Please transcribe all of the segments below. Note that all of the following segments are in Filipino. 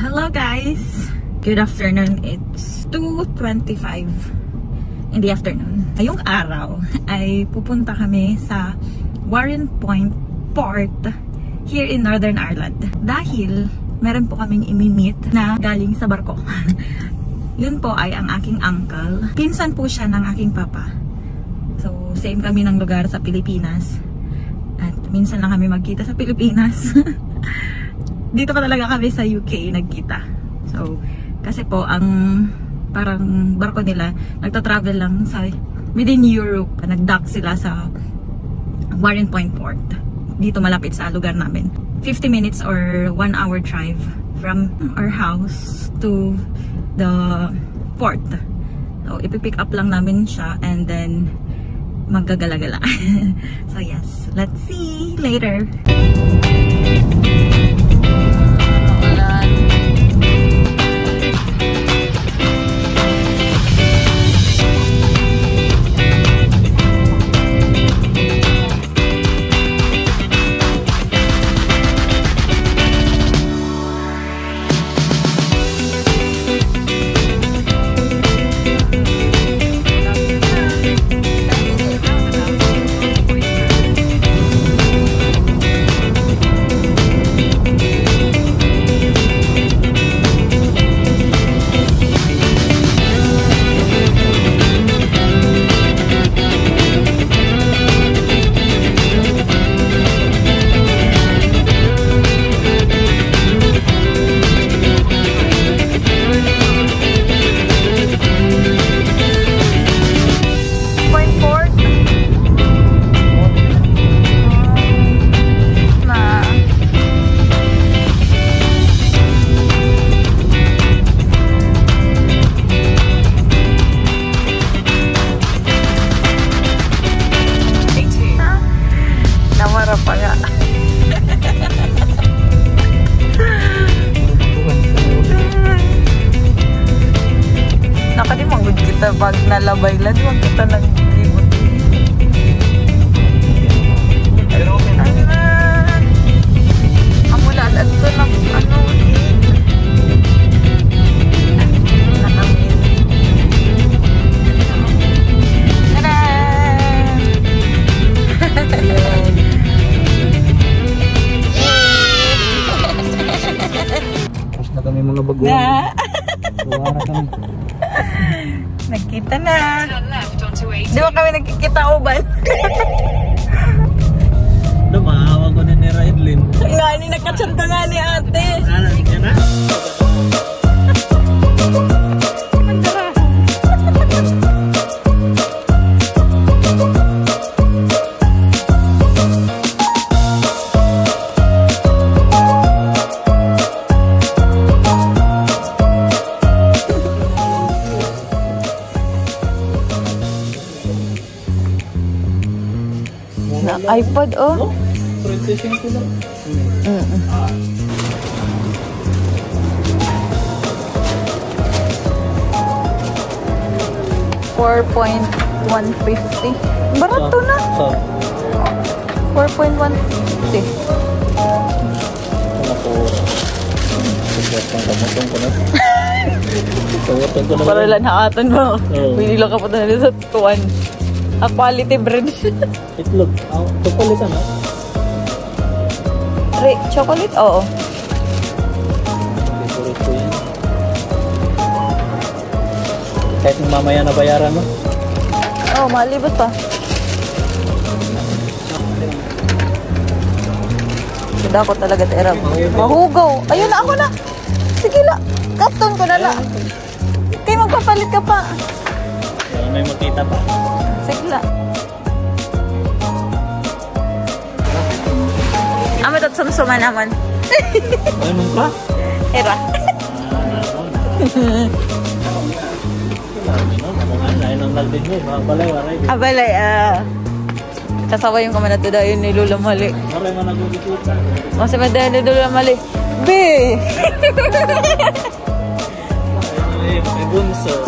Hello guys! Good afternoon. It's 2:25 in the afternoon. Ngayong araw ay pupunta kami sa Warren Point Port here in Northern Ireland. Dahil meron po kaming imi-meet na galing sa barko. Yun po ay ang aking uncle. Pinsan po siya ng aking papa. So same kami ng lugar sa Pilipinas. At minsan lang kami magkita sa Pilipinas. Dito pa talaga kami sa UK nagkita. So, kasi po ang parang barko nila nagta-travel lang sa within Europe. Nag-dock sila sa Warren Point Port. Dito malapit sa lugar namin. 50 minutes or 1 hour drive from our house to the port. So, ipipick up lang namin siya and then maggagala-gala. So, yes. Let's see later. Pag nalabay lang, huwag kita nag-libot. Amulalat ito ng ano, nakamin. Tapos na kami mga baguhan. Suwara kami. Nagkita na. Di ba kami nagkikita uban? Dumawag ko ni Raidlin. Nga, ni nagkachat ka nga ni ate. Ano, yan na? iPod, oh. Transition ko lang. 4.150. Barato na. 4.150. Ano po? Pagkatang kamutong ko na. Kamutong ko na. Para lang haatan mo. Pili lang ka pa na sa tuwan. A quality bread. Itlog. Chocolate ano? Chocolate? Oo. Favorite ko yan. Kahit mamaya na bayaran mo? Oo, malibot pa. Hindi ko talaga tira. Mahugaw. Ayun na, ako na. Sige la. Kapton ko na la. Kaya magpapalit ka pa. May makita pa. Sigla. Amat at sumsuma naman. Ano pa? Era. Abalay, kasaway yung kamana to dahil nilulamali. Maray mo nagugituta. Mas madali nilulamali. Be! May bunso.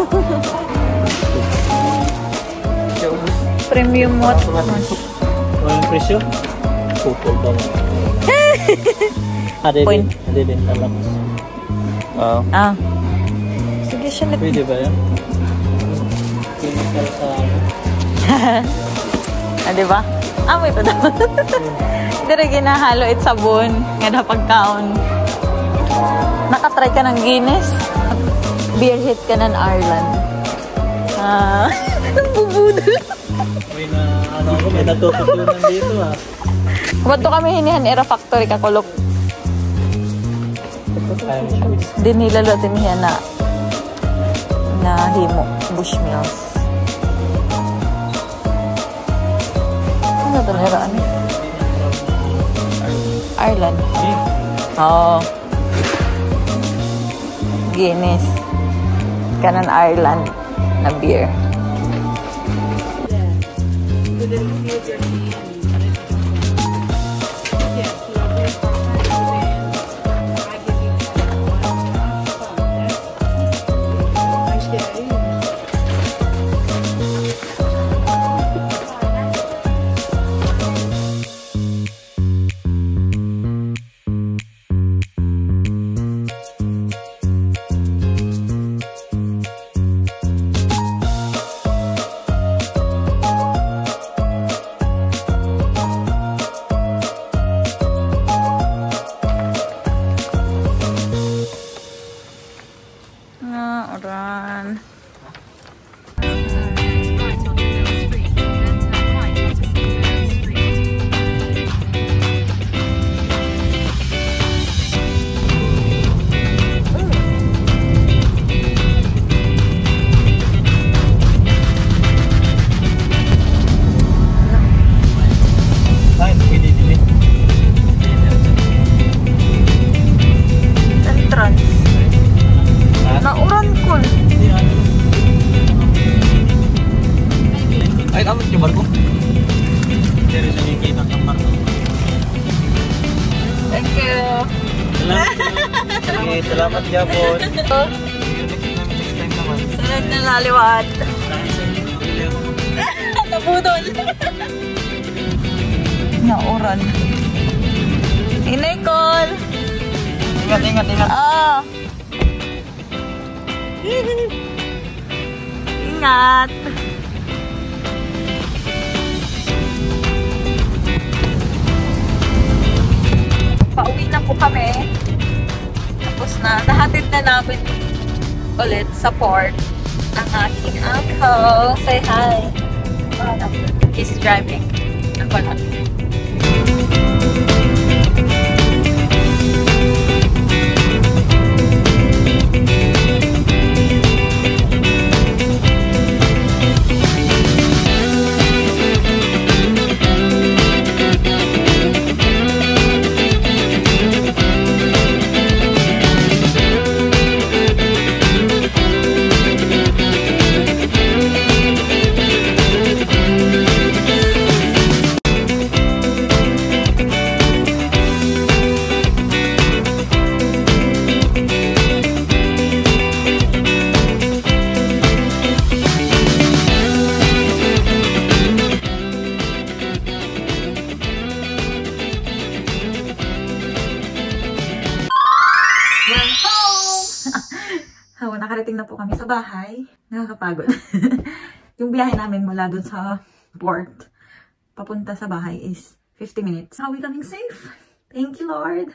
Premium what? Walang presyo? Pupol ba mo? Ade din talak. Oo. Ah. Sige, siya. Pwede ba yan? Chemical sa ano? Ah, diba? Amoy pa daw. Dire ginahalo it sabon. Nga na pagkaon. Nakatry ka ng Guinness. Beer hit ka ng Ireland. Ah. Bubudol. May natututunan dito ah. Bato kami hinihan era factory kakulok. Din nila lotin niya na himo Bushmills. Ano ito niraan? Ireland. Oo. Guinness. Kanan Ireland na beer. Run. Entrance. Nauran ko. Ay, kamot yung barko. Dari sa nakikita ng barko. Thank you. Salamat. Salamat Japon. Next time naman. Sunod na laliwat. Nabudol. Nauran. Inay, call. Ingat. Oh. Ingat. Pauwi na po kami. Tapos na, nahatid na namin ulit sa port ang aking uncle. Say hi. He's driving. Ako lang. Nakarating na po kami sa bahay. Nakakapagod. Yung biyahe namin mula dun sa port papunta sa bahay is 50 minutes. How are we coming safe? Thank you, Lord.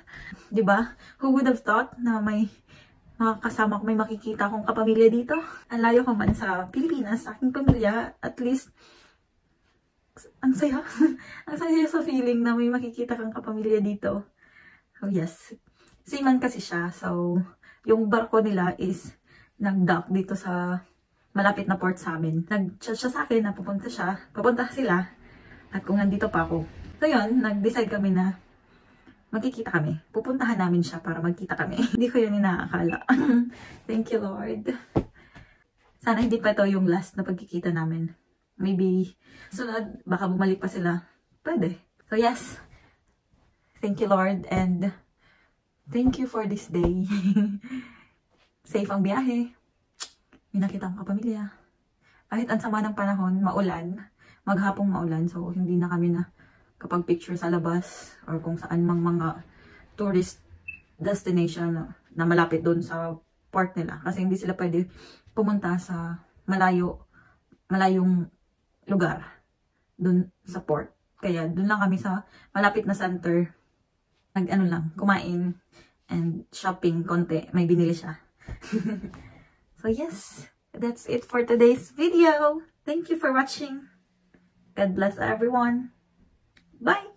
Diba? Who would have thought na may makakasama ko, may makikita akong kapamilya dito? Ang layo ko man sa Pilipinas, sa aking pamilya, at least, ang saya. Ang saya sa feeling na may makikita kang kapamilya dito. Oh yes. Seaman kasi siya. So, yung barko nila is nag-dock dito sa malapit na port sa amin. Nag-chat siya sa akin na pupunta sila, at kung nandito pa ako. So yun, nag-decide kami na magkikita kami. Pupuntahan namin siya para magkita kami. Hindi ko yun inaakala. Thank you, Lord. Sana hindi pa ito yung last na pagkikita namin. Maybe sunod, baka bumalik pa sila. Pwede. So yes, thank you, Lord, and thank you for this day. Safe ang biyahe. May nakita akong kapamilya. Kahit ang sama ng panahon, maulan. Maghapong maulan. So, hindi na kami na kapag picture sa labas or kung saan mga tourist destination na malapit doon sa port nila. Kasi hindi sila pwede pumunta sa malayong lugar doon sa port. Kaya doon lang kami sa malapit na center. Kumain and shopping konti. May binili siya. So yes, that's it for today's video. Thank you for watching. God bless everyone. Bye!